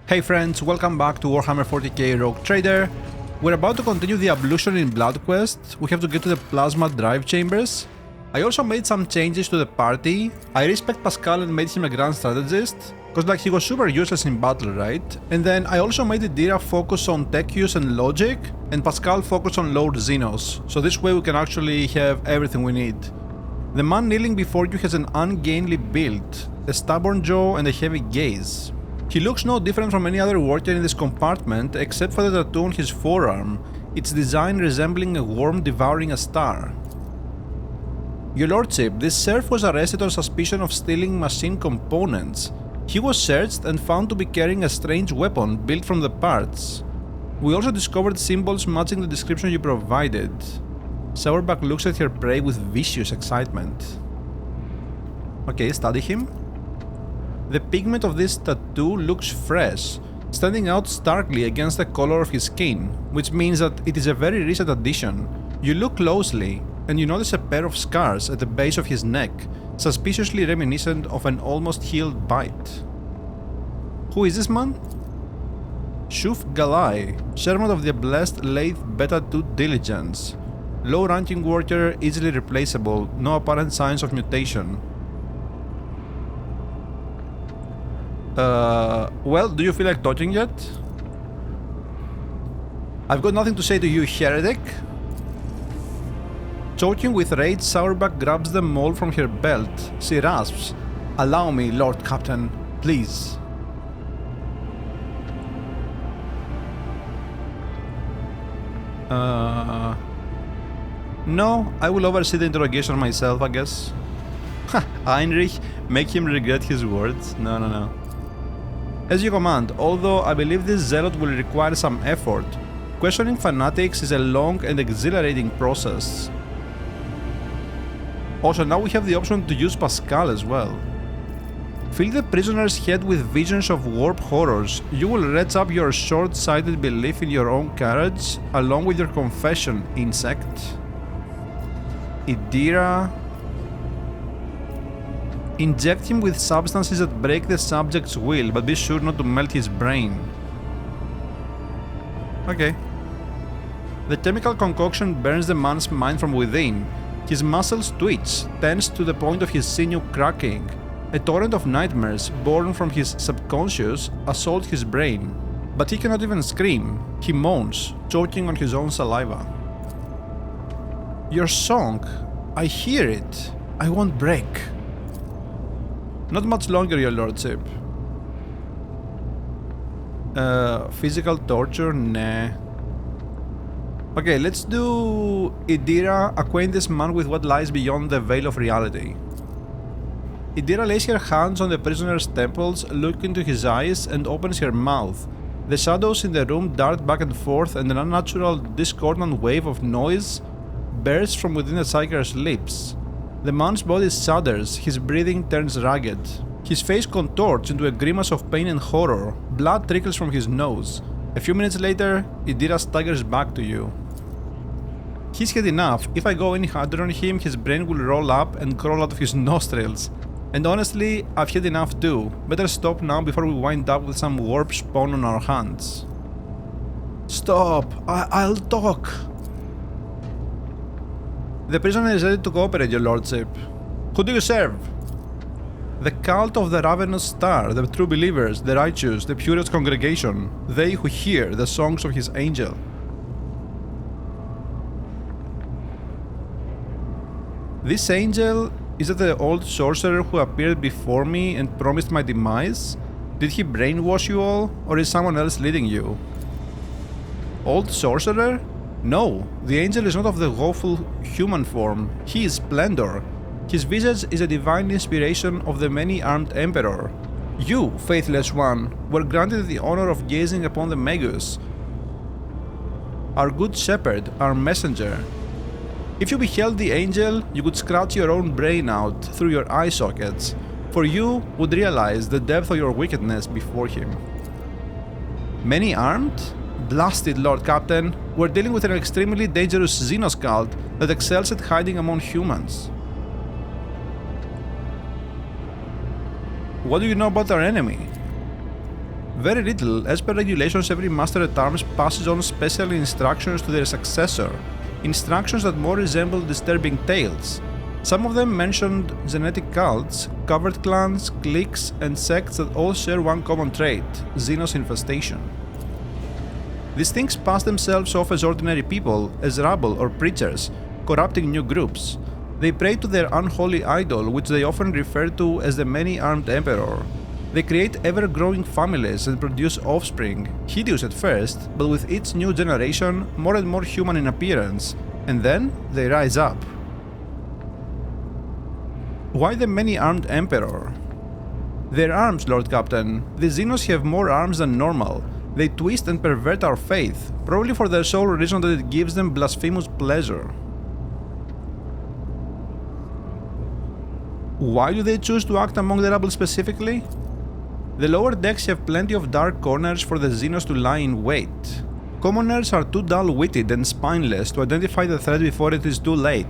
Hey friends, welcome back to Warhammer 40k Rogue Trader. We're about to continue the Ablution in Blood quest. We have to get to the Plasma Drive Chambers. I also made some changes to the party. I respect Pascal and made him a Grand Strategist, cause like he was super useless in battle, right? And then I also made Idira focus on tech use and logic, and Pascal focus on Lord Xenos, so this way we can actually have everything we need. The man kneeling before you has an ungainly build, a stubborn jaw and a heavy gaze. He looks no different from any other worker in this compartment except for the tattoo on his forearm, its design resembling a worm devouring a star. Your Lordship, this serf was arrested on suspicion of stealing machine components. He was searched and found to be carrying a strange weapon built from the parts. We also discovered symbols matching the description you provided. Sourback looks at her prey with vicious excitement. Okay, study him. The pigment of this tattoo looks fresh, standing out starkly against the color of his skin, which means that it is a very recent addition. You look closely, and you notice a pair of scars at the base of his neck, suspiciously reminiscent of an almost healed bite. Who is this man? Shuf Galai, servant of the blessed late Beta 2 Diligence. Low-ranking worker, easily replaceable, no apparent signs of mutation. Well, do you feel like talking yet? I've got nothing to say to you, heretic. Choking with rage, Sourback grabs the mold from her belt. She rasps, "Allow me, Lord Captain, please." No, I will oversee the interrogation myself, I guess. Ha, Heinrich, make him regret his words. No. As you command, although I believe this zealot will require some effort, questioning fanatics is a long and exhilarating process. Also, now we have the option to use Pascal as well. Fill the prisoner's head with visions of warp horrors. You will retch up your short-sighted belief in your own courage, along with your confession, insect. Idira. Inject him with substances that break the subject's will, but be sure not to melt his brain. Okay. The chemical concoction burns the man's mind from within. His muscles twitch, tense to the point of his sinew cracking. A torrent of nightmares, born from his subconscious, assault his brain. But he cannot even scream. He moans, choking on his own saliva. Your song. I hear it. I won't break. Not much longer, your lordship. Physical torture? Nah. Okay, let's do Idira, acquaint this man with what lies beyond the veil of reality. Idira lays her hands on the prisoner's temples, looks into his eyes, and opens her mouth. The shadows in the room dart back and forth, and an unnatural, discordant wave of noise bursts from within the psyker's lips. The man's body shudders, his breathing turns ragged. His face contorts into a grimace of pain and horror. Blood trickles from his nose. A few minutes later, Idira staggers back to you. He's had enough. If I go any harder on him, his brain will roll up and crawl out of his nostrils. And honestly, I've had enough too. Better stop now before we wind up with some warp spawn on our hands. Stop! I'll talk! The prisoner is ready to cooperate, your lordship. Who do you serve? The cult of the Ravenous Star, the true believers, the righteous, the purest congregation, they who hear the songs of his angel. This angel, is it the old sorcerer who appeared before me and promised my demise? Did he brainwash you all, or is someone else leading you? Old sorcerer? No, the angel is not of the woeful human form. He is splendor. His visage is a divine inspiration of the many-armed emperor. You, faithless one, were granted the honor of gazing upon the Magus, our good shepherd, our messenger. If you beheld the angel, you could scratch your own brain out through your eye sockets, for you would realize the depth of your wickedness before him. Many-armed? Blasted, Lord Captain, we're dealing with an extremely dangerous Xenos cult that excels at hiding among humans. What do you know about our enemy? Very little. As per regulations, every Master at Arms passes on special instructions to their successor, instructions that more resemble disturbing tales. Some of them mentioned genetic cults, covert clans, cliques, and sects that all share one common trait: Xenos infestation. These things pass themselves off as ordinary people, as rabble or preachers, corrupting new groups. They pray to their unholy idol, which they often refer to as the Many-Armed Emperor. They create ever-growing families and produce offspring, hideous at first, but with each new generation more and more human in appearance, and then they rise up. Why the Many-Armed Emperor? Their arms, Lord Captain. The Xenos have more arms than normal. They twist and pervert our faith, probably for the sole reason that it gives them blasphemous pleasure. Why do they choose to act among the rabble specifically? The lower decks have plenty of dark corners for the Xenos to lie in wait. Commoners are too dull-witted and spineless to identify the threat before it is too late,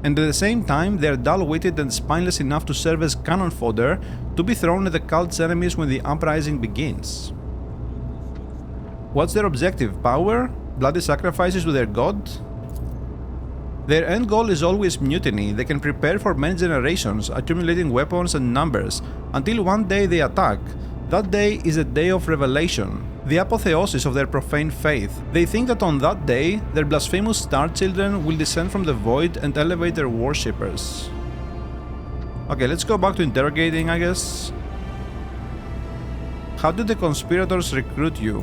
and at the same time they are dull-witted and spineless enough to serve as cannon fodder to be thrown at the cult's enemies when the uprising begins. What's their objective? Power? Bloody sacrifices to their god? Their end goal is always mutiny. They can prepare for many generations, accumulating weapons and numbers, until one day they attack. That day is a day of revelation, the apotheosis of their profane faith. They think that on that day, their blasphemous star children will descend from the void and elevate their worshippers. Okay, let's go back to interrogating, I guess. How did the conspirators recruit you?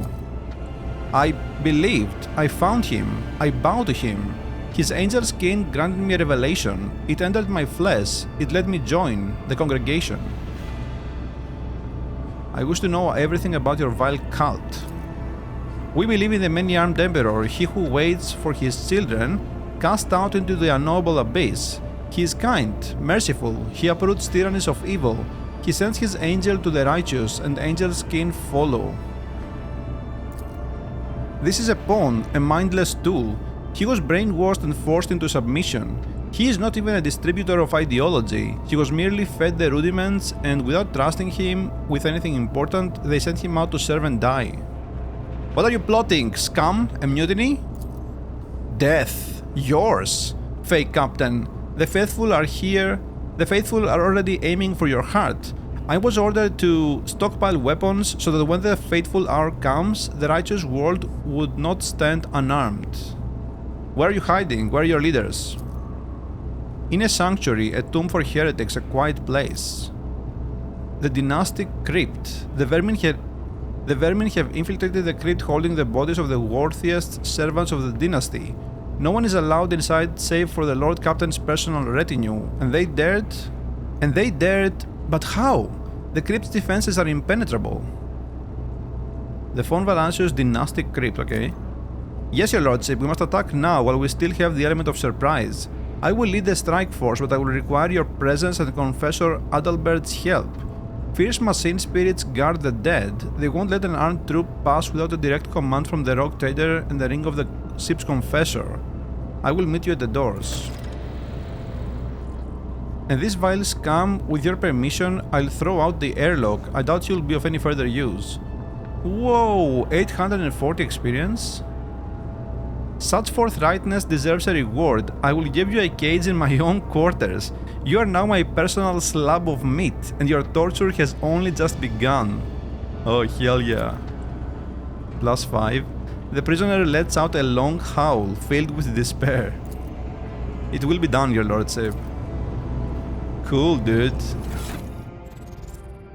I believed, I found him, I bowed to him. His angel skin granted me a revelation. It entered my flesh. It let me join the congregation. I wish to know everything about your vile cult. We believe in the Many-Armed Emperor, he who waits for his children, cast out into the unknowable abyss. He is kind, merciful, he uproots tyrannies of evil. He sends his angel to the righteous, and angel skin follow. This is a pawn, a mindless tool. He was brainwashed and forced into submission. He is not even a distributor of ideology. He was merely fed the rudiments, and without trusting him with anything important, they sent him out to serve and die. What are you plotting? Scum? A mutiny? Death. Yours. Fake Captain. The faithful are here. The faithful are already aiming for your heart. I was ordered to stockpile weapons so that when the fateful hour comes, the righteous world would not stand unarmed. Where are you hiding? Where are your leaders? In a sanctuary, a tomb for heretics, a quiet place. The dynastic Crypt. The vermin have infiltrated the crypt, holding the bodies of the worthiest servants of the dynasty. No one is allowed inside save for the Lord Captain's personal retinue, and they dared, but how? The crypt's defenses are impenetrable. The Von Valancius dynastic crypt, okay. Yes, your lordship, we must attack now while we still have the element of surprise. I will lead the strike force, but I will require your presence and Confessor Adalbert's help. Fierce machine spirits guard the dead. They won't let an armed troop pass without a direct command from the rogue trader and the ring of the ship's Confessor. I will meet you at the doors. And this vile scum, with your permission, I'll throw out the airlock. I doubt you'll be of any further use. Whoa, 840 experience? Such forthrightness deserves a reward. I will give you a cage in my own quarters. You are now my personal slab of meat, and your torture has only just begun. Oh, hell yeah. +5. The prisoner lets out a long howl, filled with despair. It will be done, your lordship. Cool, dude.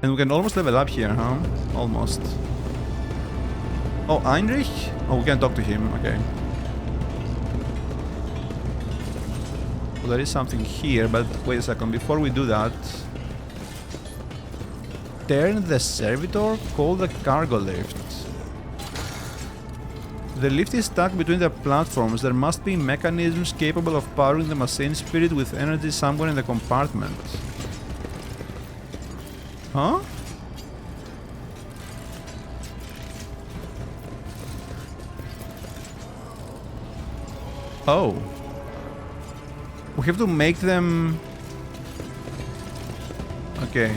And we can almost level up here, huh? Almost. Oh, Heinrich? Oh, we can talk to him, okay. Well, there is something here, but wait a second, before we do that... Turn the servitor, call the cargo lift. The lift is stuck between the platforms. There must be mechanisms capable of powering the machine spirit with energy somewhere in the compartment. Huh? Oh. We have to make them... Okay.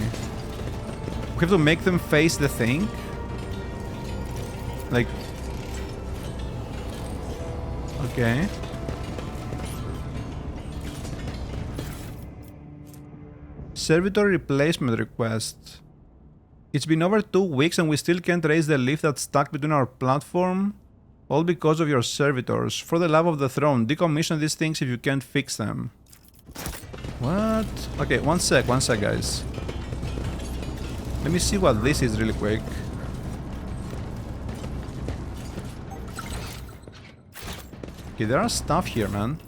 We have to make them face the thing? Like... Okay. Servitor replacement request. It's been over 2 weeks and we still can't raise the lift that's stuck between our platform. All because of your servitors. For the love of the throne, decommission these things if you can't fix them. What? Okay, one sec, guys. Let me see what this is really quick. Okay, there are stuff here, man.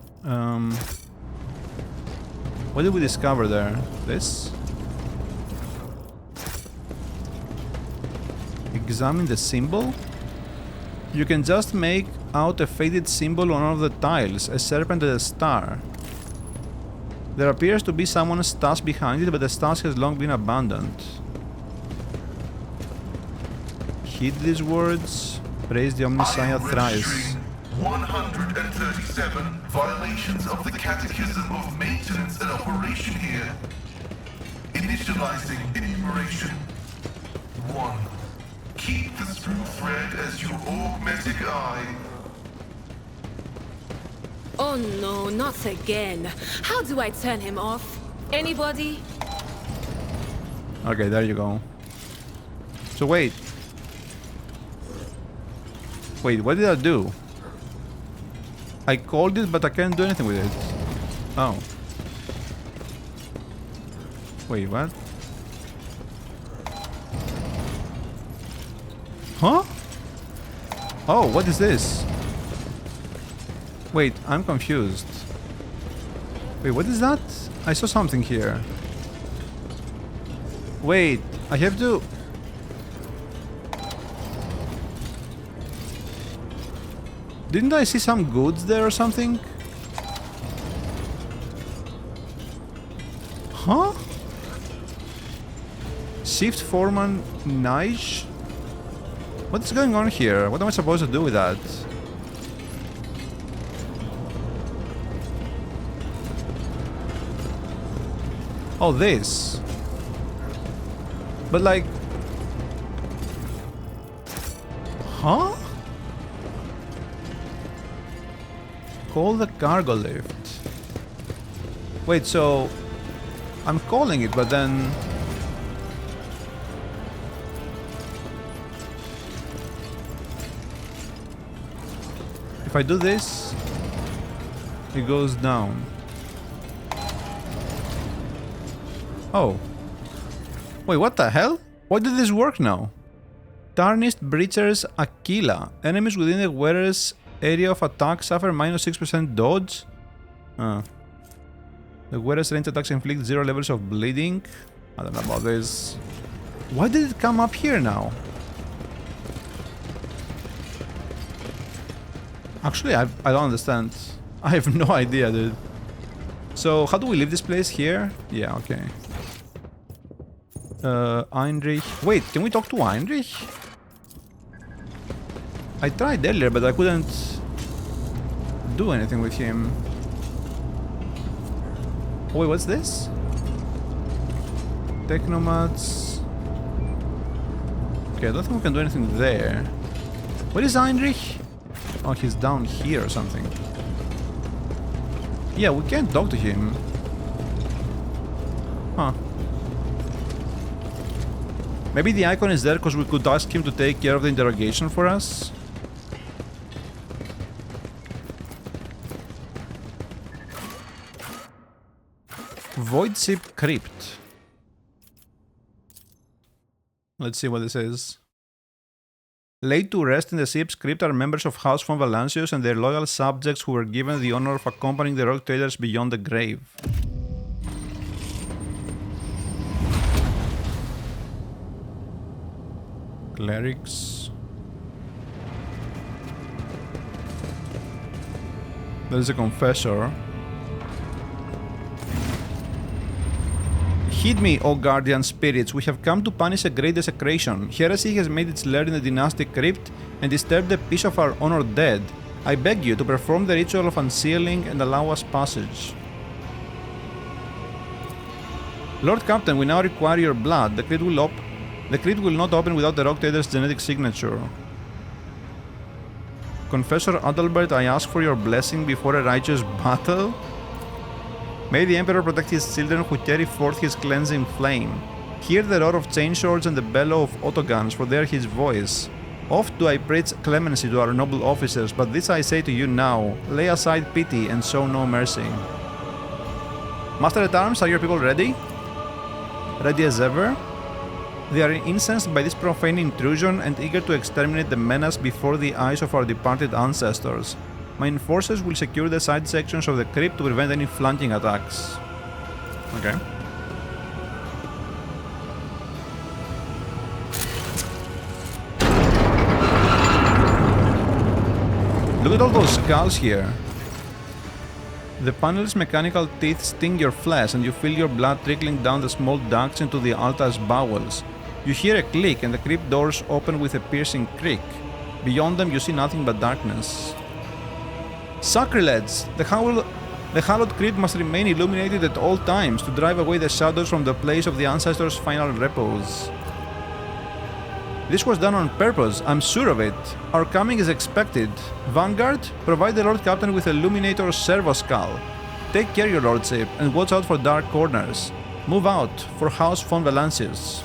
What did we discover there? This? Examine the symbol? You can just make out a faded symbol on one of the tiles, a serpent and a star. There appears to be someone's stash behind it, but the stash has long been abandoned. Heed these words, praise the Omniscient thrice. 137 violations of the Catechism of Maintenance and Operation here. Initializing enumeration. 1. Keep the screw thread as your augmetic eye. Oh no, not again. How do I turn him off? Anybody? Okay, there you go. So wait. Wait, what did I do? I called it, but I can't do anything with it. Oh. Wait, what? Huh? Oh, what is this? Wait, I'm confused. Wait, what is that? I saw something here. Wait, I have to... Didn't I see some goods there or something? Huh? Shift Foreman Nige? What's going on here? What am I supposed to do with that? Oh, this. But like... Huh? Call the cargo lift. Wait, so... I'm calling it, but then... If I do this... It goes down. Oh. Wait, what the hell? Why did this work now? Tarnished Breachers Aquila. Enemies within the wearer's area of attack suffer minus 6% dodge. The wearer's range attacks inflict 0 levels of bleeding. I don't know about this. Why did it come up here now? Actually, I don't understand. I have no idea, dude. So, how do we leave this place here? Yeah, okay. Heinrich. Wait, can we talk to Heinrich? I tried earlier, but I couldn't do anything with him. Oh, wait, what's this? Technomats. Okay, I don't think we can do anything there. Where is Heinrich? Oh, he's down here or something. Yeah, we can't talk to him. Huh. Maybe the icon is there because we could ask him to take care of the interrogation for us? Voidship Crypt. Let's see what this is. Laid to rest in the ship's crypt are members of House von Valancius and their loyal subjects who were given the honor of accompanying the rogue traders beyond the grave. Clerics. There is a confessor. Heed me, O guardian spirits, we have come to punish a great desecration. Heresy has made its lair in the dynastic crypt and disturbed the peace of our honored dead. I beg you to perform the ritual of unsealing and allow us passage. Lord Captain, we now require your blood. The crypt will not open without the rogue trader's genetic signature. Confessor Adalbert, I ask for your blessing before a righteous battle. May the Emperor protect his children who carry forth his cleansing flame. Hear the roar of chainswords and the bellow of autoguns, for they are his voice. Oft do I preach clemency to our noble officers, but this I say to you now, lay aside pity and show no mercy. Master at Arms, are your people ready? Ready as ever? They are incensed by this profane intrusion and eager to exterminate the menace before the eyes of our departed ancestors. My enforcers will secure the side sections of the crypt to prevent any flanking attacks. Okay. Look at all those skulls here. The panel's mechanical teeth sting your flesh and you feel your blood trickling down the small ducts into the altar's bowels. You hear a click and the crypt doors open with a piercing creak. Beyond them you see nothing but darkness. Sacrilege! The hallowed crypt must remain illuminated at all times to drive away the shadows from the place of the ancestors' final repose. This was done on purpose, I'm sure of it. Our coming is expected. Vanguard, provide the Lord Captain with Illuminator's servo skull. Take care, your lordship, and watch out for dark corners. Move out for House von Valancius.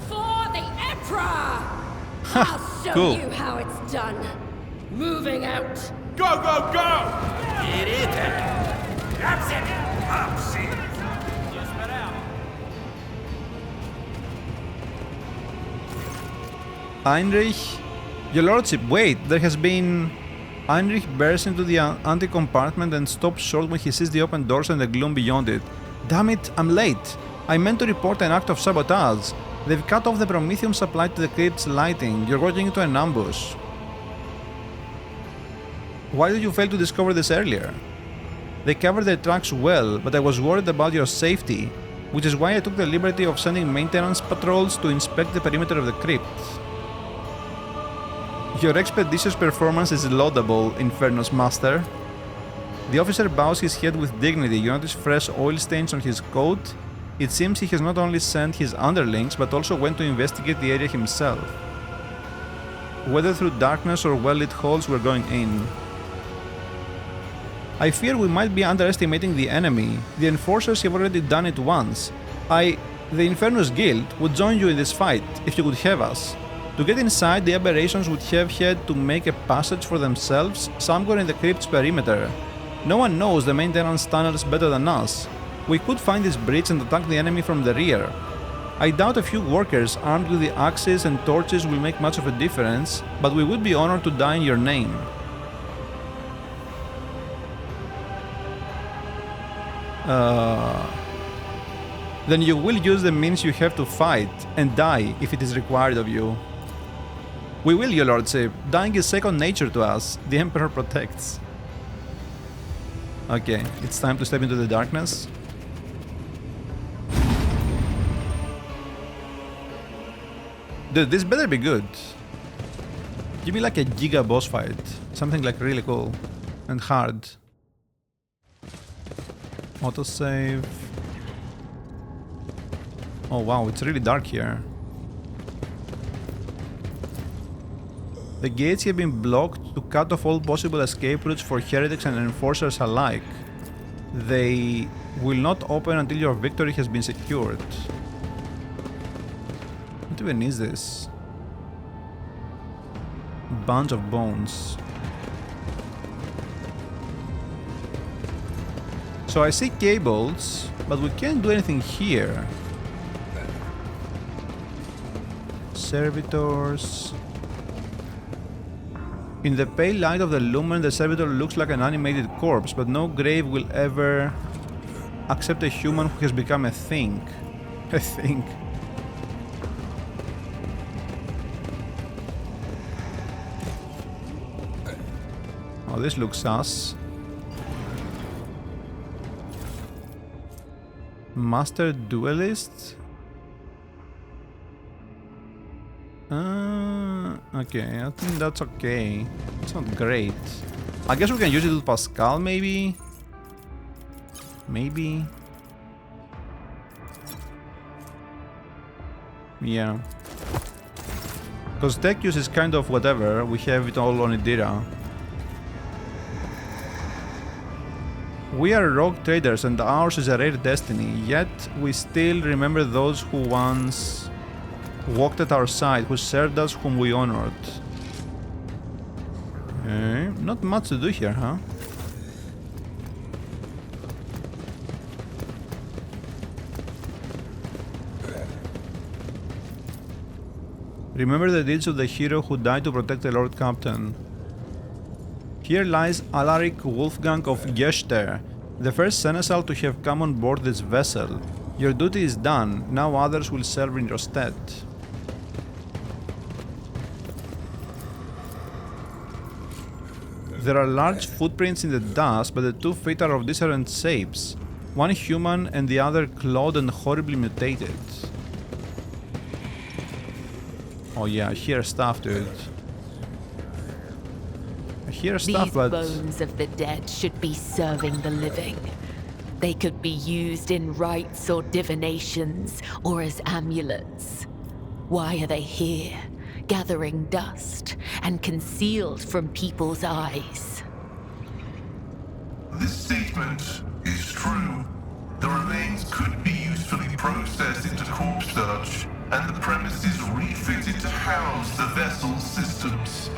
For the Emperor! I'll show Cool. you how it's done. Moving out. Go, go, go! It is that. That's it. Up, see? Just spread out. Heinrich, your lordship, wait, there has been... Heinrich bursts into the ante-compartment and stops short when he sees the open doors and the gloom beyond it. Damn it, I'm late. I meant to report an act of sabotage. They've cut off the promethium supply to the crypt's lighting. You're walking into an ambush. Why did you fail to discover this earlier? They covered their tracks well, but I was worried about your safety, which is why I took the liberty of sending maintenance patrols to inspect the perimeter of the crypt. Your expeditious performance is laudable, Inferno's master. The officer bows his head with dignity. You notice fresh oil stains on his coat. It seems he has not only sent his underlings, but also went to investigate the area himself. Whether through darkness or well-lit halls, we're going in. I fear we might be underestimating the enemy. The enforcers have already done it once. The Infernus Guild, would join you in this fight, if you could have us. To get inside, the aberrations would have had to make a passage for themselves somewhere in the crypt's perimeter. No one knows the maintenance tunnels better than us. We could find this breach and attack the enemy from the rear. I doubt a few workers armed with the axes and torches will make much of a difference, but we would be honored to die in your name. Then you will use the means you have to fight, and die if it is required of you. We will, your lordship. Dying is second nature to us. The Emperor protects. Okay, it's time to step into the darkness. Dude, this better be good. Give me like a giga boss fight. Something like really cool. And hard. Autosave. Oh wow, it's really dark here. The gates have been blocked to cut off all possible escape routes for heretics and enforcers alike. They will not open until your victory has been secured. What even is this? Bunch of bones. So I see cables, but we can't do anything here. Servitors. In the pale light of the lumen, the servitor looks like an animated corpse, but no grave will ever accept a human who has become a thing. A thing. Oh, this looks sus. Master Duelist? Okay, I think that's okay. It's not great. I guess we can use it with Pascal, maybe? Maybe? Yeah. Because tech use is kind of whatever, we have it all on Idira. We are rogue traders and ours is a rare destiny, yet we still remember those who once walked at our side, who served us, whom we honored. Okay, not much to do here, huh? Remember the deeds of the hero who died to protect the Lord Captain. Here lies Alaric Wolfgang of Gester, the first seneschal to have come on board this vessel. Your duty is done, now others will serve in your stead. There are large footprints in the dust, but the two feet are of different shapes, one human and the other clawed and horribly mutated. Oh yeah, I hear stuff, dude. I hear stuff, but... These bones of the dead should be serving the living. They could be used in rites or divinations, or as amulets. Why are they here, gathering dust, and concealed from people's eyes? This statement is true. The remains could be usefully processed into corpse starch, and the premises refitted to house the vessel's systems.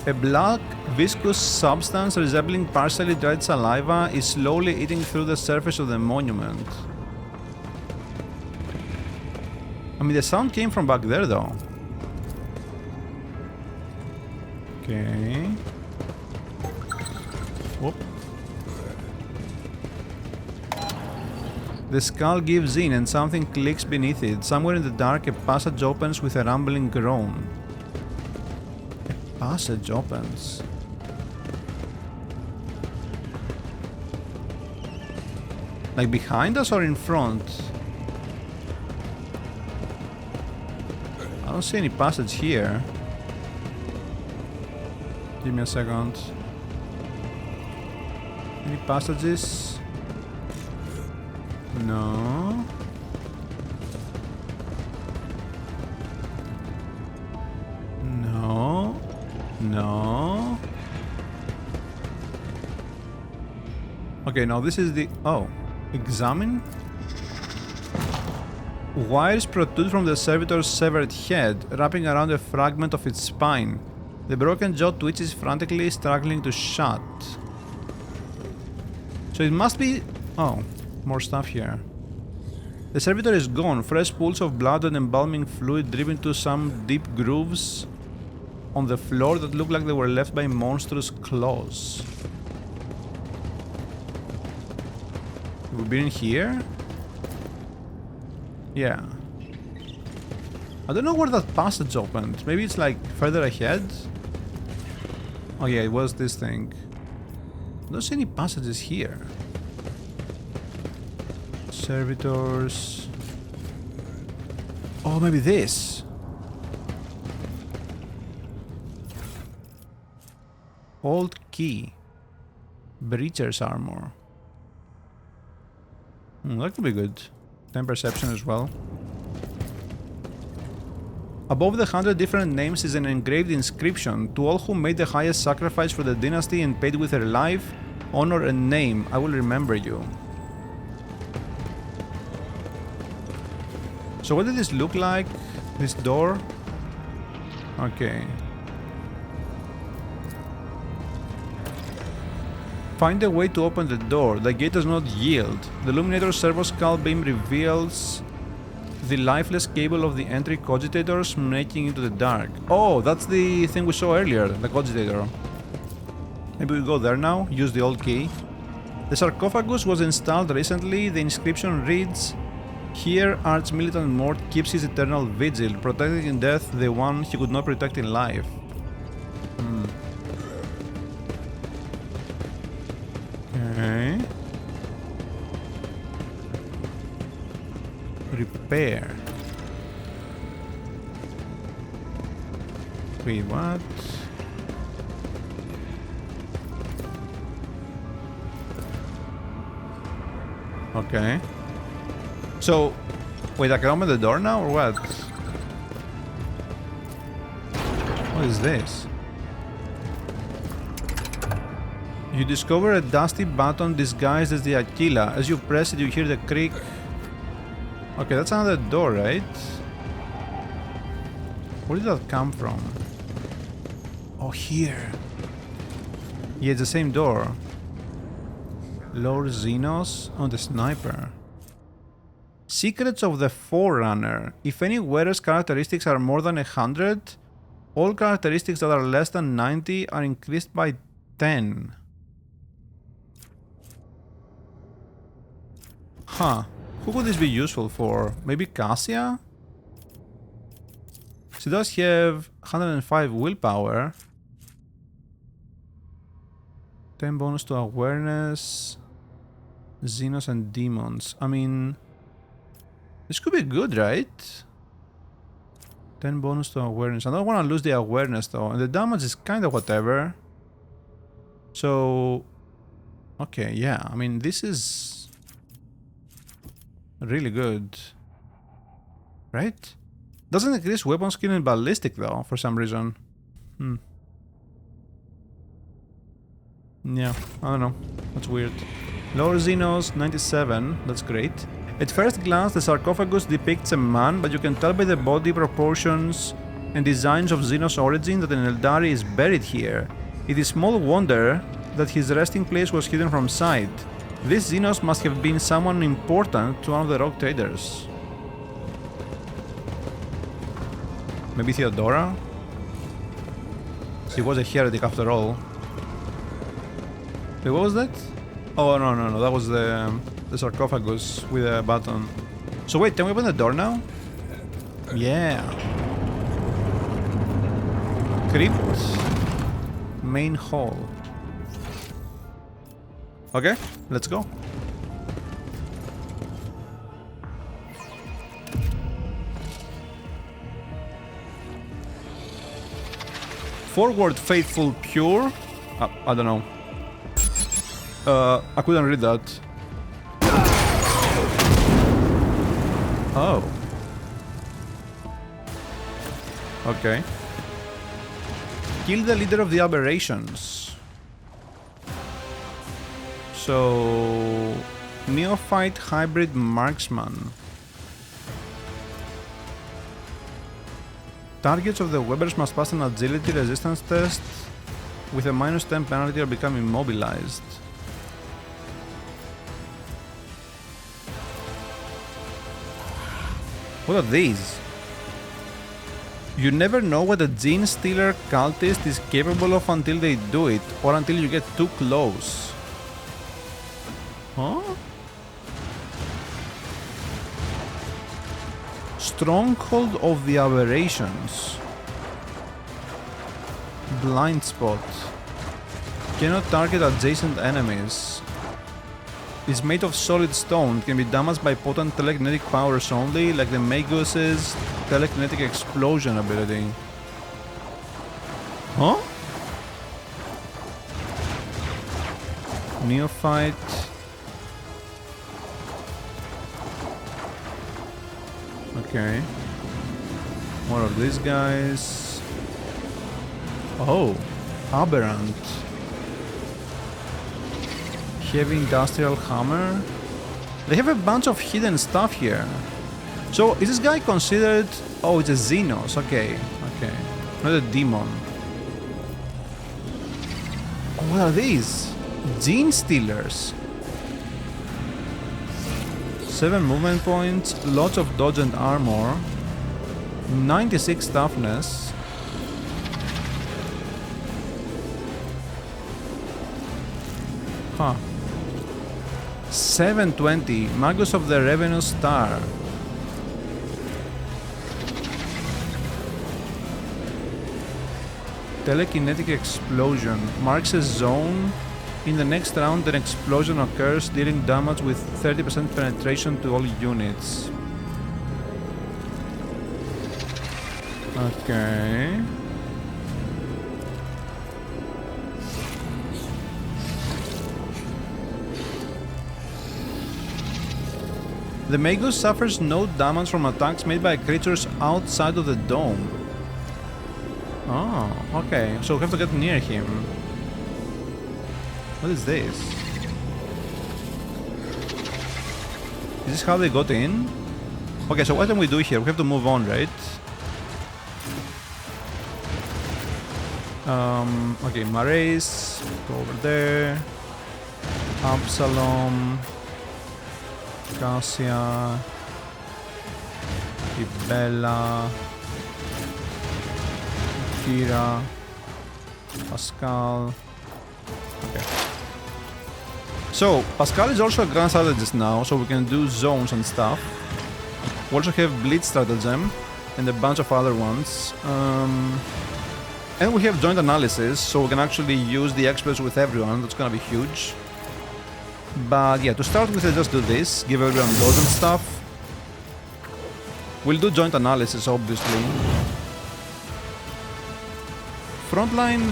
A black, viscous substance resembling partially dried saliva is slowly eating through the surface of the monument. I mean, the sound came from back there, though. Okay. Whoop. The skull gives in and something clicks beneath it. Somewhere in the dark, a passage opens with a rumbling groan. A passage opens. Like behind us or in front? I don't see any passage here. Give me a second. Any passages? No. No. No. Okay, now this is the... Oh. Examine? Wires protrude from the servitor's severed head, wrapping around a fragment of its spine. The broken jaw twitches frantically, struggling to shut. So it must be... Oh, more stuff here. The servitor is gone. Fresh pools of blood and embalming fluid drip into some deep grooves on the floor that look like they were left by monstrous claws. Have we been in here? Yeah. I don't know where that passage opened. Maybe it's like further ahead? Oh yeah, it was this thing. I don't see any passages here. Servitors. Oh, maybe this. Old key. Breacher's armor. That could be good. 10 perception as well. Above the 100 different names is an engraved inscription. To all who made the highest sacrifice for the dynasty and paid with their life, honor and name, I will remember you. So what did this look like? This door? Okay. Find a way to open the door. The gate does not yield. The Illuminator's servo skull beam reveals the lifeless cable of the entry cogitators making into the dark. Oh, that's the thing we saw earlier, the cogitator. Maybe we go there now, use the old key. The sarcophagus was installed recently. The inscription reads, "Here Arch-Militant Mort keeps his eternal vigil, protecting in death the one he could not protect in life." Okay. Repair. Wait, what? Okay. So, wait, I can open the door now or what? What is this? You discover a dusty button disguised as the Aquila. As you press it, you hear the creak. Okay, that's another door, right? Where did that come from? Oh, here. Yeah, it's the same door. Lord Xenos on the sniper. Secrets of the Forerunner. If any wearer's characteristics are more than 100, all characteristics that are less than 90 are increased by 10. Huh. Who could this be useful for? Maybe Cassia? She does have 105 willpower. 10 bonus to awareness. Xenos and demons. I mean, this could be good, right? 10 bonus to awareness. I don't want to lose the awareness though. And the damage is kind of whatever. So, okay, yeah. I mean, this is really good. Right? Doesn't increase weapon skill and ballistic though, for some reason. Yeah, I don't know. That's weird. Lord Xenos, 97. That's great. At first glance, the sarcophagus depicts a man, but you can tell by the body proportions and designs of Xenos' origin that an Eldari is buried here. It is small wonder that his resting place was hidden from sight. This Xenos must have been someone important to one of the rogue traders. Maybe Theodora? She was a heretic after all. Wait, what was that? Oh, no, that was the sarcophagus with a button. So wait, can we open the door now? Yeah. Crypt. Main hall. Okay, let's go. Forward, faithful, pure. I don't know. I couldn't read that. Oh. Okay. Kill the leader of the aberrations. So... Neophyte hybrid marksman. Targets of the Webbers must pass an agility resistance test with a -10 penalty or become immobilized. What are these? You never know what a gene stealer cultist is capable of until they do it, or until you get too close. Huh? Stronghold of the Aberrations. Blind spot. Cannot target adjacent enemies. Is made of solid stone, can be damaged by potent telekinetic powers only, like the Magus's telekinetic explosion ability. Huh? Neophyte. Okay. More of these guys. Oh, Aberrant. Heavy industrial hammer. They have a bunch of hidden stuff here. So is this guy considered... Oh, it's a Xenos. Okay, okay. Not a demon. Oh, what are these? Gene stealers. 7 movement points, lots of dodge and armor. 96 toughness. Huh. 720, Magus of the Revenue Star. Telekinetic explosion. Marks a zone. In the next round, an explosion occurs, dealing damage with 30% penetration to all units. Okay. The Magus suffers no damage from attacks made by creatures outside of the dome. Oh, okay. So we have to get near him. What is this? Is this how they got in? Okay, so what can we do here? We have to move on, right? Okay, Marace, go over there. Absalom, Cassia, Ibella, Kira, Pascal. Okay. So, Pascal is also a grand strategist now, so we can do zones and stuff. We also have Blitz Stratagem and a bunch of other ones. And we have joint analysis, so we can actually use the exploits with everyone. That's gonna be huge. But yeah, to start with, let's just do this. Give everyone those and stuff. We'll do joint analysis, obviously. Frontline,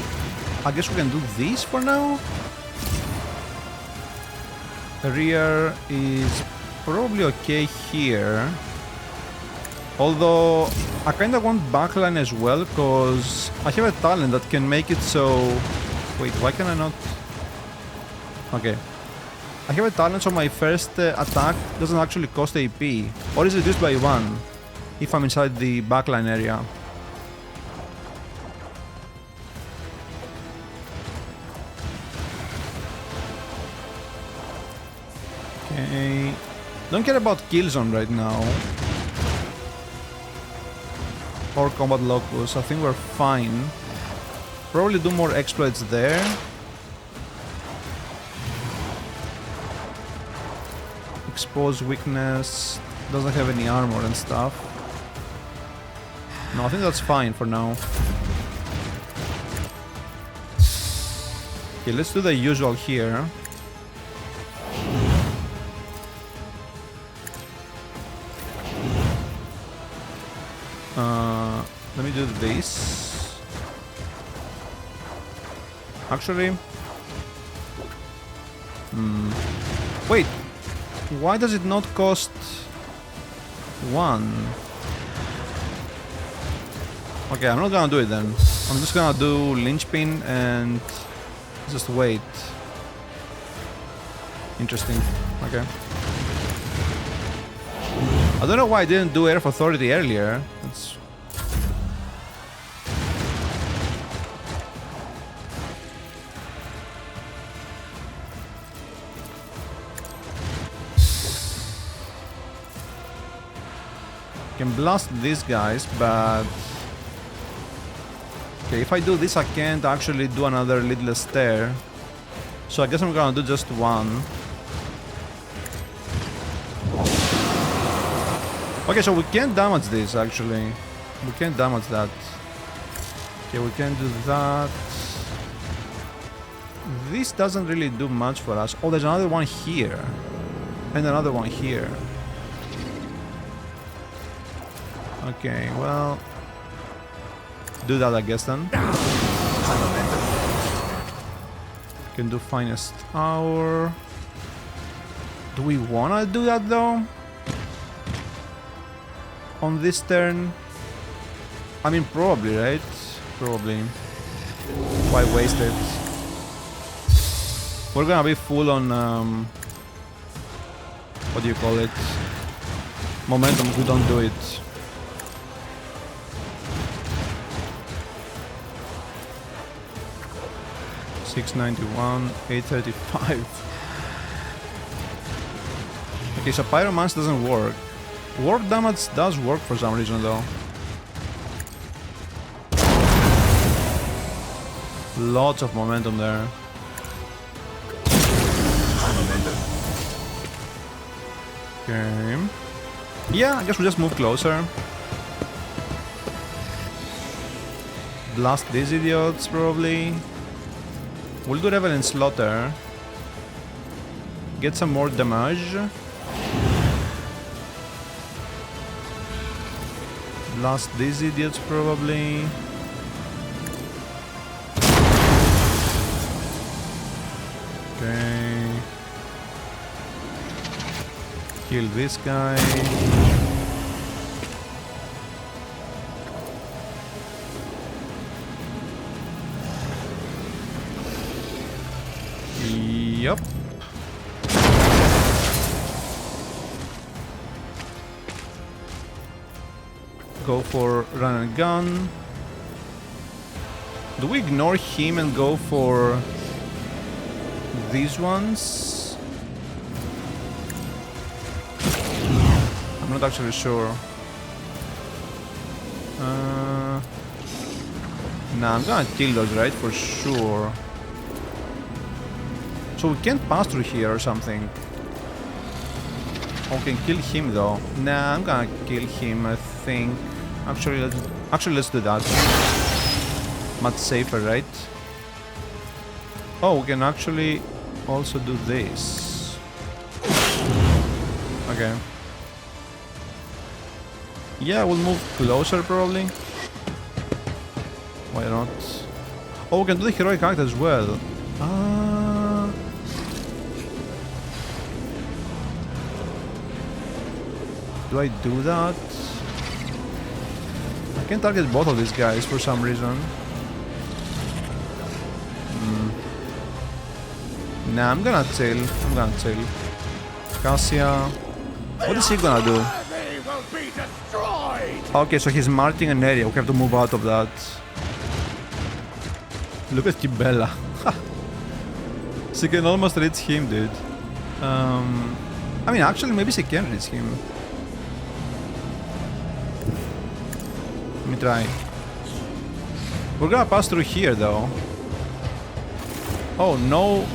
I guess we can do this for now. The rear is probably okay here. Although, I kinda want backline as well, because I have a talent that can make it so... Wait, why can I not... Okay. I have a talent so my first attack doesn't actually cost AP, or is reduced by 1 if I'm inside the backline area. Okay. Don't care about kill zone right now. Or combat locus, I think we're fine. Probably do more exploits there. Expose weakness, doesn't have any armor and stuff. No, I think that's fine for now. Okay, let's do the usual here. Let me do this. Actually... Wait! Why does it not cost 1? Okay, I'm not gonna do it then. I'm just gonna do Lynchpin and just wait. Interesting. Okay. I don't know why I didn't do Air of Authority earlier. That's... Can blast these guys, but... Okay, if I do this I can't actually do another Lidless Stare. So I guess I'm gonna do just one. Okay, so we can't damage this actually. We can't damage that. Okay, we can do that. This doesn't really do much for us. Oh, there's another one here. And another one here. Okay, well... Do that, I guess, then. Can do Finest Hour. Do we wanna do that, though? On this turn? I mean, probably, right? Probably. Why waste it? We're gonna be full on, what do you call it? Momentum, we don't do it. $691, $835. Okay, so Pyromance doesn't work. Warp damage does work for some reason though. Lots of momentum there. Okay. Yeah, I guess we'll just move closer. Blast these idiots probably. We'll do Revel and Slaughter. Get some more damage. Blast these idiots probably. Okay. Kill this guy. Yup. Go for run and gun. Do we ignore him and go for these ones? I'm not actually sure. Nah, I'm gonna kill those, right? For sure. So we can't pass through here or something. Oh, we can kill him though. Nah, I'm gonna kill him, I think. Actually, let's do that. Much safer, right? Oh, we can actually also do this. Okay. Yeah, we'll move closer probably. Why not? Oh, we can do the heroic act as well. Do I do that? I can target both of these guys for some reason. Nah, I'm gonna chill. Cassia. What is he gonna do? They will be destroyed! Okay, so he's marking an area. We have to move out of that. Look at Kibella. She can almost reach him, dude. I mean, actually, maybe she can reach him. Let me try. We're gonna pass through here, though. Oh, no.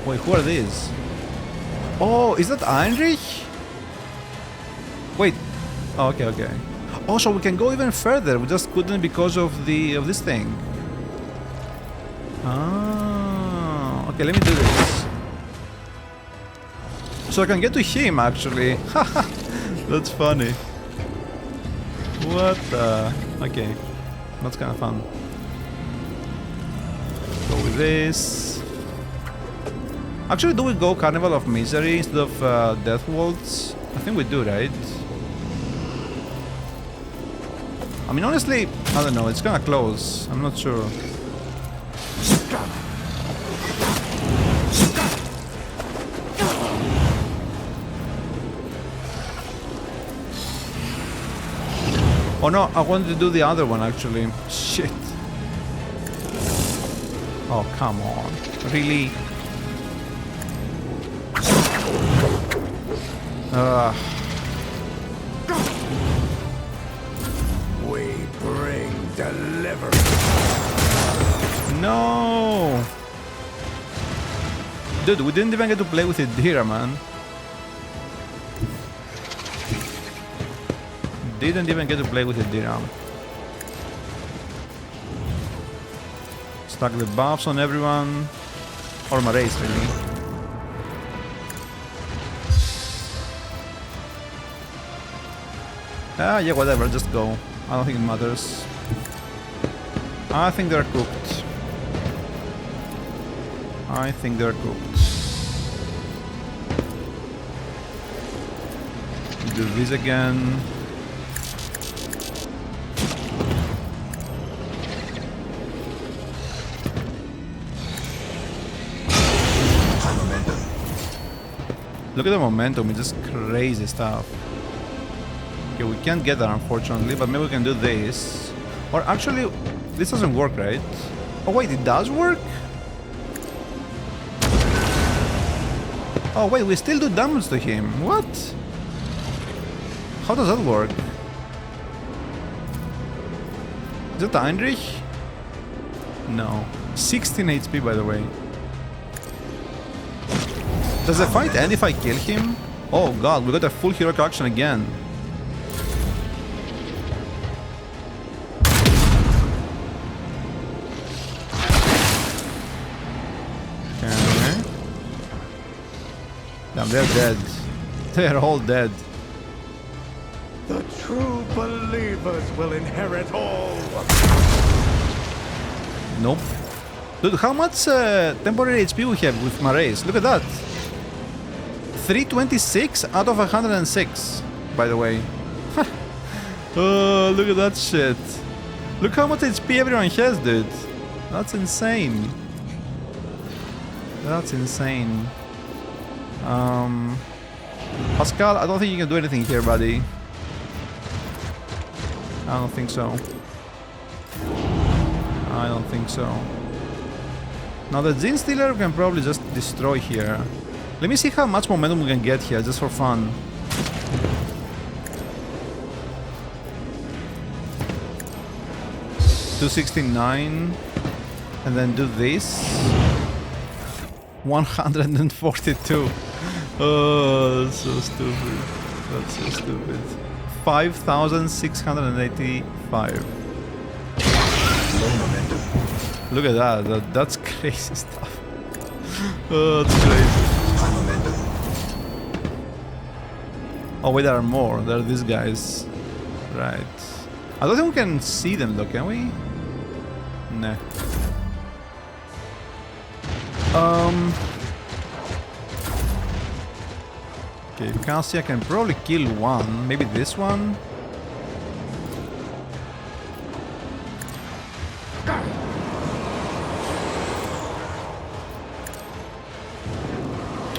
Wait, who are these? Oh, is that Heinrich? Wait. Oh, okay, okay. Oh, so we can go even further. We just couldn't because of this thing. Ah, okay. Let me do this. So I can get to him, actually. That's funny. What the? Okay, that's kind of fun. Go with this. Actually, do we go Carnival of Misery instead of Death Waltz? I think we do, right? I mean, honestly, I don't know. It's kind of close. I'm not sure. Oh no, I wanted to do the other one actually. Shit. Oh, come on. Really? We bring deliverance. No! Dude, we didn't even get to play with Idira, man. Didn't even get to play with Idira. Stack the buffs on everyone. Or my race, really. Ah, yeah, whatever, just go. I don't think it matters. I think they're cooked. I think they're cooked. Do this again. Look at the momentum, it's just crazy stuff. Okay, we can't get that unfortunately, but maybe we can do this. Or actually, this doesn't work, right? Oh wait, it does work? Oh wait, we still do damage to him. What? How does that work? Is that Heinrich? No. 16 HP by the way. Does the fight end if I kill him? Oh god, we got a full heroic action again. Okay. Damn, they're dead. They're all dead. The true believers will inherit all. Nope. Dude, how much temporary HP we have with my race? Look at that. 326 out of 106, by the way. Oh, look at that shit. Look how much HP everyone has, dude. That's insane. That's insane. Pascal, I don't think you can do anything here, buddy. I don't think so. I don't think so. Now the Gene Stealer we can probably just destroy here. Let me see how much momentum we can get here, just for fun. $269, and then do this. 142. Oh, that's so stupid. That's so stupid. 5,685. Look at that. That's crazy stuff. Oh, that's crazy. Oh wait, there are more. There are these guys. Right. I don't think we can see them though, can we? Nah. Okay, if you can't see, I can probably kill one. Maybe this one?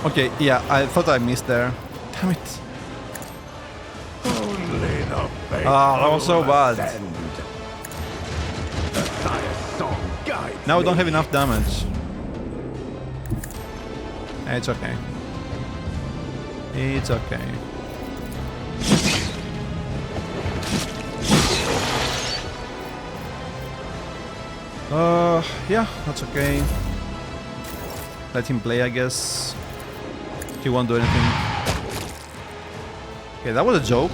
Okay, yeah, I thought I missed there. Damn it. Ah, that was so bad. Now we don't have enough damage. It's okay. It's okay. Yeah, that's okay. Let him play, I guess. He won't do anything. Okay, that was a joke.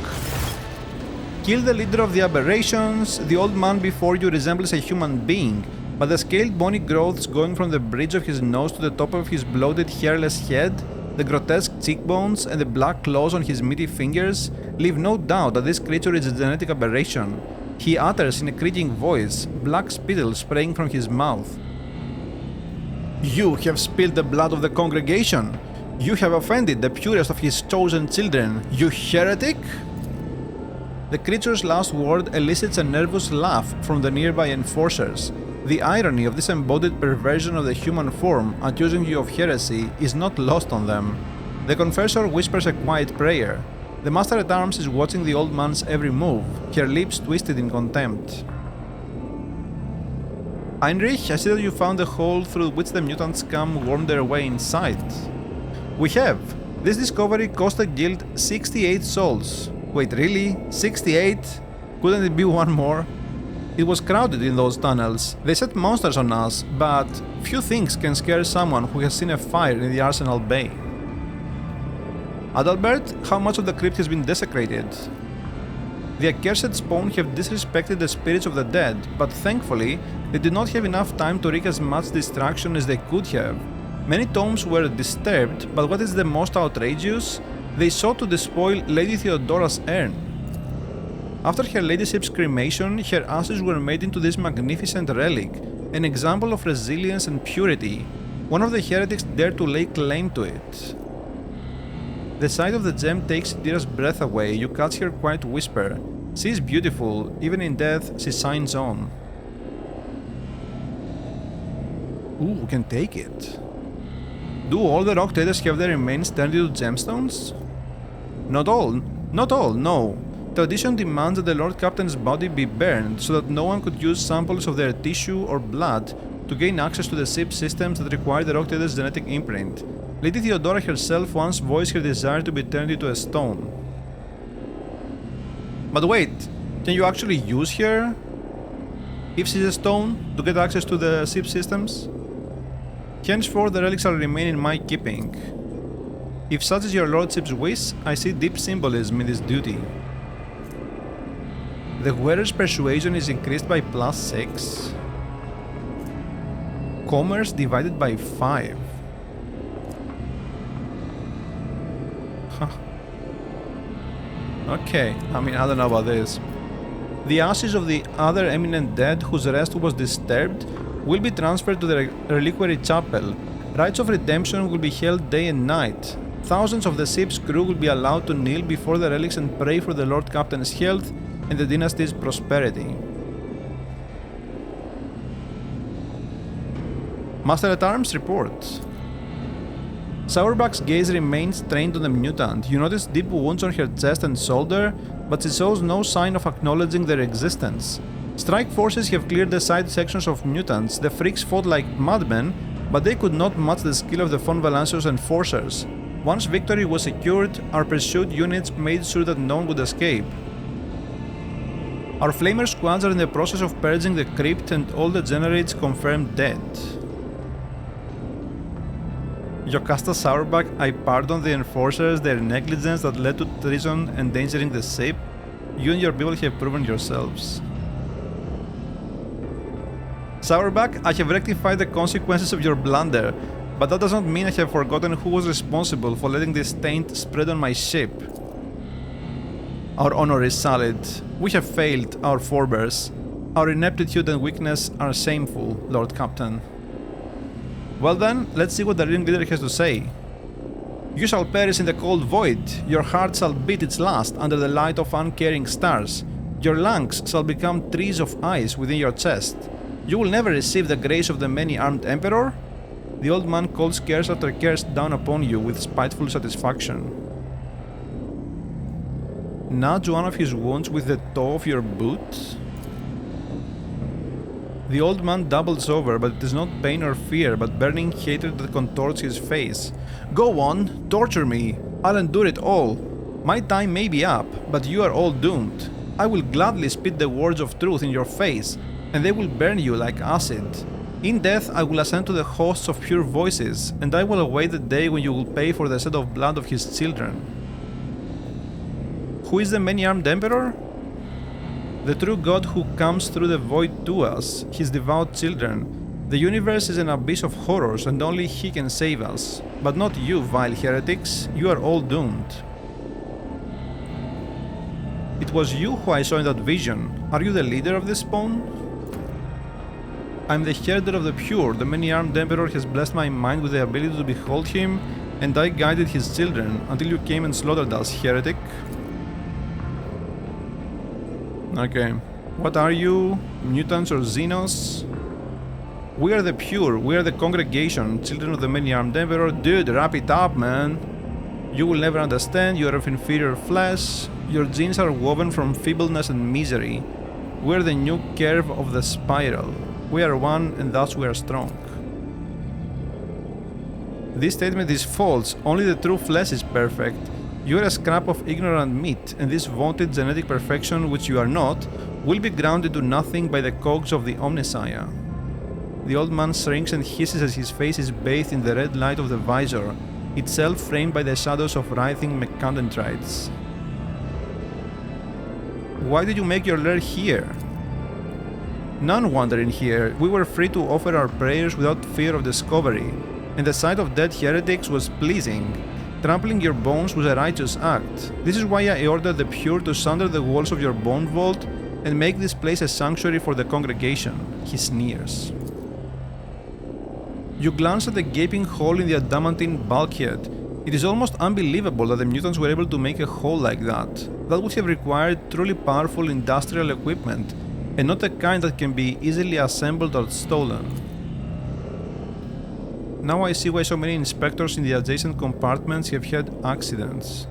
Kill the leader of the aberrations. The old man before you resembles a human being, but the scaled bony growths going from the bridge of his nose to the top of his bloated hairless head, the grotesque cheekbones, and the black claws on his meaty fingers leave no doubt that this creature is a genetic aberration. He utters in a creaking voice, black spittle spraying from his mouth. You have spilled the blood of the congregation. You have offended the purest of his chosen children, you heretic! The creature's last word elicits a nervous laugh from the nearby enforcers. The irony of this embodied perversion of the human form, accusing you of heresy, is not lost on them. The confessor whispers a quiet prayer. The Master-at-Arms is watching the old man's every move, her lips twisted in contempt. Heinrich, I see that you found a hole through which the mutant scum wormed their way inside. We have. This discovery cost the guild 68 souls. Wait, really? 68? Couldn't it be one more? It was crowded in those tunnels. They set monsters on us, but few things can scare someone who has seen a fire in the Arsenal Bay. Adalbert, how much of the crypt has been desecrated? The accursed spawn have disrespected the spirits of the dead, but thankfully, they did not have enough time to wreak as much destruction as they could have. Many tombs were disturbed, but what is the most outrageous? They sought to despoil Lady Theodora's urn. After her ladyship's cremation, her ashes were made into this magnificent relic, an example of resilience and purity. One of the heretics dared to lay claim to it. The sight of the gem takes Dira's breath away. You catch her quiet whisper. She is beautiful, even in death she shines on. Ooh, we can take it. Do all the rock traders have their remains turned into gemstones? Not all, no. Tradition demands that the Lord Captain's body be burned so that no one could use samples of their tissue or blood to gain access to the ship systems that require the rock trader's genetic imprint. Lady Theodora herself once voiced her desire to be turned into a stone. But wait, can you actually use her, if she's a stone, to get access to the ship systems? Henceforth the relics shall remain in my keeping. If such is your lordship's wish, I see deep symbolism in this duty. The wearer's persuasion is increased by +6. Commerce divided by 5. Huh. Okay, I mean, I don't know about this. The ashes of the other eminent dead whose rest was disturbed will be transferred to the reliquary chapel. Rites of redemption will be held day and night. Thousands of the ship's crew will be allowed to kneel before the relics and pray for the Lord Captain's health and the dynasty's prosperity. Master at Arms report. Sourback's gaze remains trained on the mutant. You notice deep wounds on her chest and shoulder, but she shows no sign of acknowledging their existence. Strike forces have cleared the side sections of mutants. The freaks fought like madmen, but they could not match the skill of the Von Valancios enforcers. Once victory was secured, our pursuit units made sure that no one would escape. Our flamer squads are in the process of purging the Crypt and all the generates confirmed dead. Jocasta Sourback, I pardon the enforcers their negligence that led to treason endangering the ship. You and your people have proven yourselves. Sourback, I have rectified the consequences of your blunder, but that does not mean I have forgotten who was responsible for letting this taint spread on my ship. Our honor is solid. We have failed our forebears. Our ineptitude and weakness are shameful, Lord Captain. Well then, let's see what the ring leader has to say. You shall perish in the cold void. Your heart shall beat its last under the light of uncaring stars. Your lungs shall become trees of ice within your chest. You will never receive the grace of the many-armed Emperor? The old man calls curse after curse down upon you with spiteful satisfaction. Nudge one of his wounds with the toe of your boot. The old man doubles over, but it is not pain or fear, but burning hatred that contorts his face. Go on, torture me. I'll endure it all. My time may be up, but you are all doomed. I will gladly spit the words of truth in your face, and they will burn you like acid. In death I will ascend to the hosts of pure voices, and I will await the day when you will pay for the shed of blood of his children. Who is the many-armed Emperor? The true God who comes through the void to us, his devout children. The universe is an abyss of horrors and only he can save us. But not you, vile heretics, you are all doomed. It was you who I saw in that vision. Are you the leader of this spawn? I am the herder of the pure. The many-armed Emperor has blessed my mind with the ability to behold him, and I guided his children until you came and slaughtered us, heretic. Okay, what are you? Mutants or Xenos? We are the pure, we are the congregation, children of the many-armed Emperor. Dude, wrap it up, man. You will never understand, you are of inferior flesh. Your genes are woven from feebleness and misery. We are the new curve of the spiral. We are one, and thus we are strong. This statement is false, only the true flesh is perfect. You are a scrap of ignorant meat, and this vaunted genetic perfection, which you are not, will be ground into nothing by the cogs of the Omnissiah. The old man shrinks and hisses as his face is bathed in the red light of the visor, itself framed by the shadows of writhing mechadendrites. Why did you make your lair here? None wander in here. We were free to offer our prayers without fear of discovery, and the sight of dead heretics was pleasing. Trampling your bones was a righteous act. This is why I ordered the pure to sunder the walls of your bone vault and make this place a sanctuary for the congregation. He sneers. You glance at the gaping hole in the adamantine bulkhead. It is almost unbelievable that the mutants were able to make a hole like that. That would have required truly powerful industrial equipment, and not the kind that can be easily assembled or stolen. Now I see why so many inspectors in the adjacent compartments have had accidents.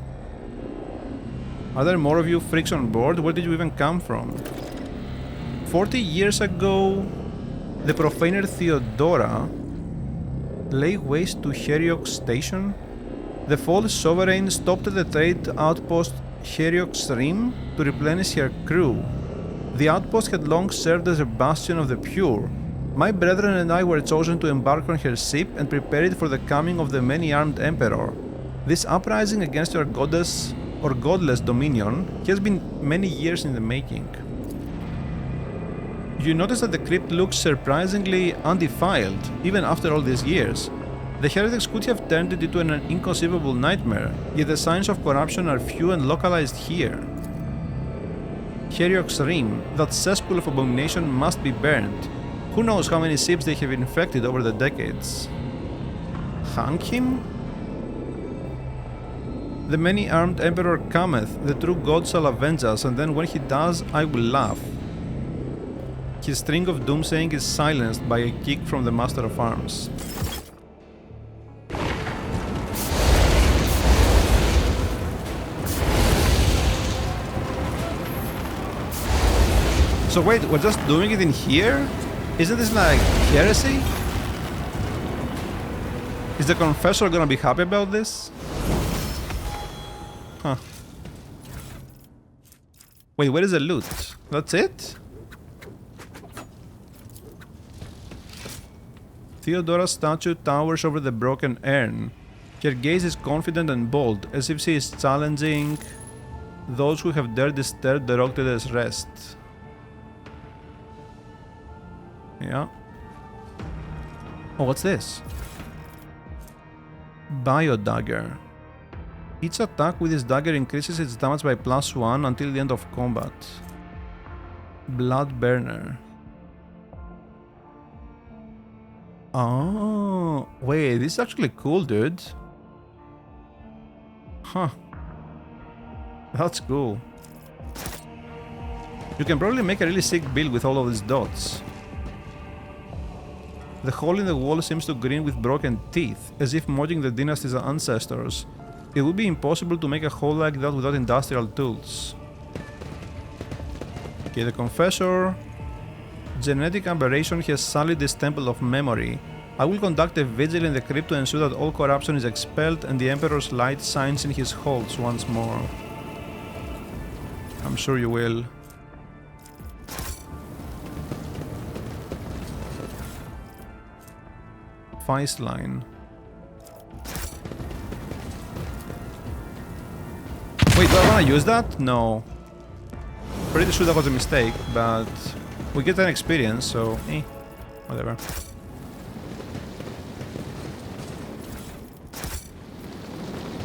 Are there more of you freaks on board? Where did you even come from? 40 years ago, the profaner Theodora lay waste to Heriok Station. The false sovereign stopped at the trade outpost Heriok's Rim to replenish her crew. The outpost had long served as a bastion of the pure. My brethren and I were chosen to embark on her ship and prepare it for the coming of the many-armed Emperor. This uprising against your goddess or godless dominion has been many years in the making. You notice that the crypt looks surprisingly undefiled, even after all these years. The heretics could have turned it into an inconceivable nightmare, yet the signs of corruption are few and localized here. Heriok's Rim, that cesspool of abomination, must be burned. Who knows how many ships they have infected over the decades? Hang him? The many-armed Emperor cometh, the true God shall avenge us, and then when he does, I will laugh. His string of doomsaying is silenced by a kick from the Master of Arms. So wait, we're just doing it in here? Isn't this like heresy? Is the Confessor gonna be happy about this? Huh. Wait, where is the loot? That's it? Theodora's statue towers over the broken urn. Her gaze is confident and bold, as if she is challenging those who have dared disturb the rock trader's rest. Yeah. Oh, what's this? Bio Dagger. Each attack with this dagger increases its damage by +1 until the end of combat. Blood Burner. Oh, wait, this is actually cool, dude. Huh. That's cool. You can probably make a really sick build with all of these dots. The hole in the wall seems to grin with broken teeth, as if mocking the dynasty's ancestors. It would be impossible to make a hole like that without industrial tools. Okay, the Confessor. Genetic aberration has sullied this temple of memory. I will conduct a vigil in the crypt to ensure that all corruption is expelled and the Emperor's light shines in his halls once more. I'm sure you will. Feist line. Wait, do I wanna use that? No. Pretty sure that was a mistake, but we get an experience, so whatever.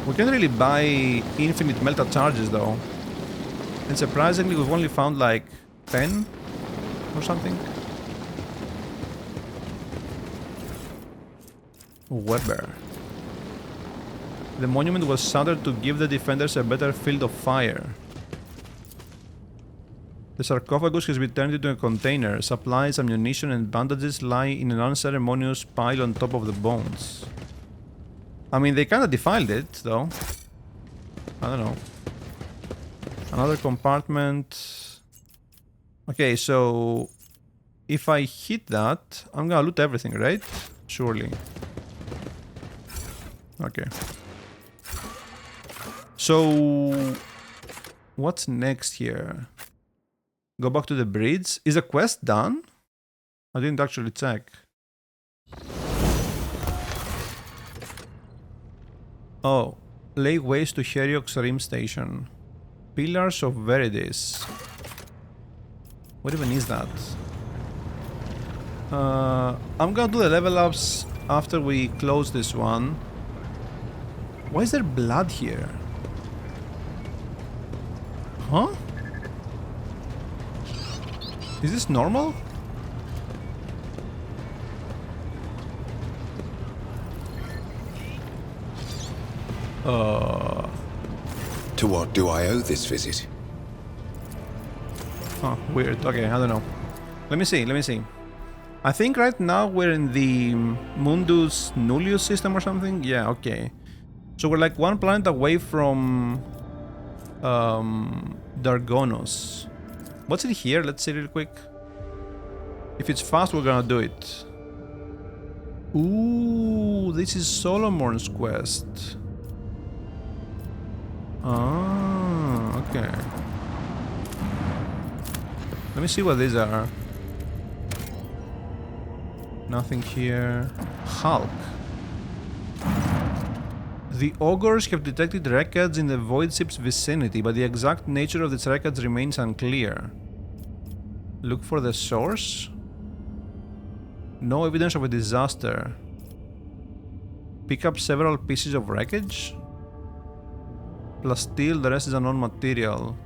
We can't really buy infinite Melta charges though. And surprisingly we've only found like 10 or something. Weber. The monument was shattered to give the defenders a better field of fire. The sarcophagus has been turned into a container. Supplies, ammunition and bandages lie in an unceremonious pile on top of the bones. I mean, they kinda defiled it, though. I don't know. Another compartment. Okay, so if I hit that, I'm gonna loot everything, right? Surely. Okay. So what's next here? Go back to the bridge. Is the quest done? I didn't actually check. Oh, lay waste to Heriok's Rim Station. Pillars of Veridis. What even is that? I'm gonna do the level ups after we close this one. Why is there blood here? Huh? Is this normal? To what do I owe this visit? Huh, weird. Okay, I don't know. Let me see. I think right now we're in the Mundus Nullius system or something. Yeah, okay. So we're like one planet away from Dargonos. What's it here? Let's see real quick. If it's fast, we're gonna do it. Ooh, this is Solomon's quest. Ah, okay. Let me see what these are. Nothing here. Hulk. The Augurs have detected wreckage in the Voidship's vicinity, but the exact nature of this wreckage remains unclear. Look for the source? No evidence of a disaster. Pick up several pieces of wreckage? Plus steel, the rest is unknown material.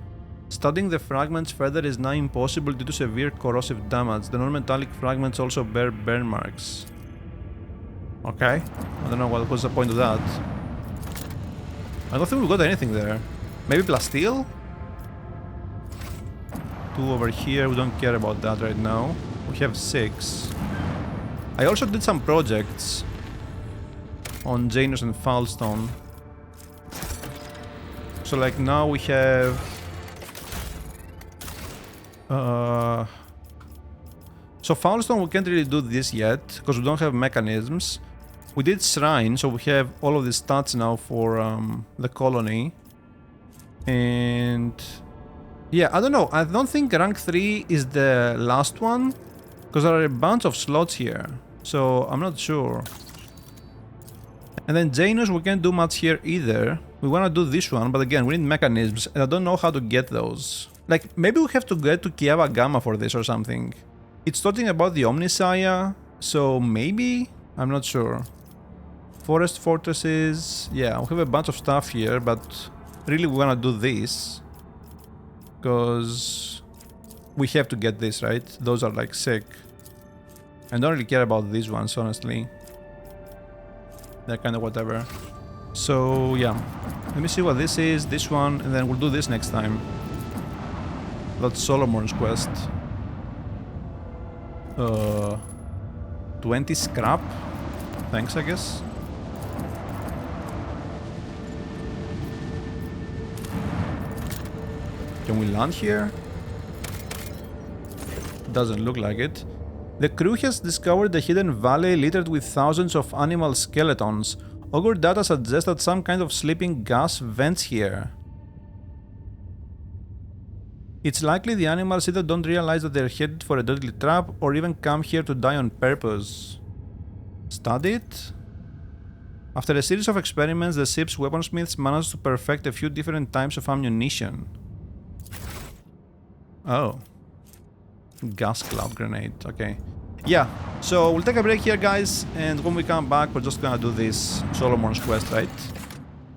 Studying the fragments further is now impossible due to severe corrosive damage. The non-metallic fragments also bear burn marks. Okay, I don't know what's the point of that. I don't think we got anything there. Maybe plasteel? 2 over here, we don't care about that right now. We have 6. I also did some projects on Janus and Falstone. So like now we have... So Falstone we can't really do this yet, because we don't have mechanisms. We did Shrine, so we have all of the stats now for the colony. And... yeah, I don't know, I don't think rank 3 is the last one, because there are a bunch of slots here, so I'm not sure. And then Janus we can't do much here either. We want to do this one, but again, we need mechanisms, and I don't know how to get those. Like, maybe we have to get to Kiava Gamma for this or something. It's talking about the Omnisaya, so maybe? I'm not sure. Forest fortresses, yeah, we have a bunch of stuff here, but really we want to do this. Because we have to get this, right? Those are like sick. I don't really care about these ones, honestly. They're kind of whatever. So yeah, let me see what this is, this one, and then we'll do this next time. That's Solomon's quest. 20 scrap? Thanks, I guess. Can we land here? Doesn't look like it. The crew has discovered a hidden valley littered with thousands of animal skeletons. Augur data suggests that some kind of sleeping gas vents here. It's likely the animals either don't realize that they're headed for a deadly trap or even come here to die on purpose. Study it? After a series of experiments, the ship's weaponsmiths managed to perfect a few different types of ammunition. Oh. Gas cloud grenade, okay. Yeah, so we'll take a break here, guys, and when we come back, we're just gonna do this Solomon's quest, right?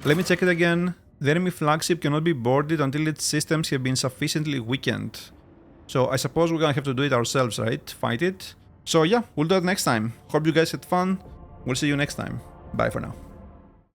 Let me check it again. The enemy flagship cannot be boarded until its systems have been sufficiently weakened. So I suppose we're gonna have to do it ourselves, right? Fight it. So yeah, we'll do it next time. Hope you guys had fun. We'll see you next time. Bye for now.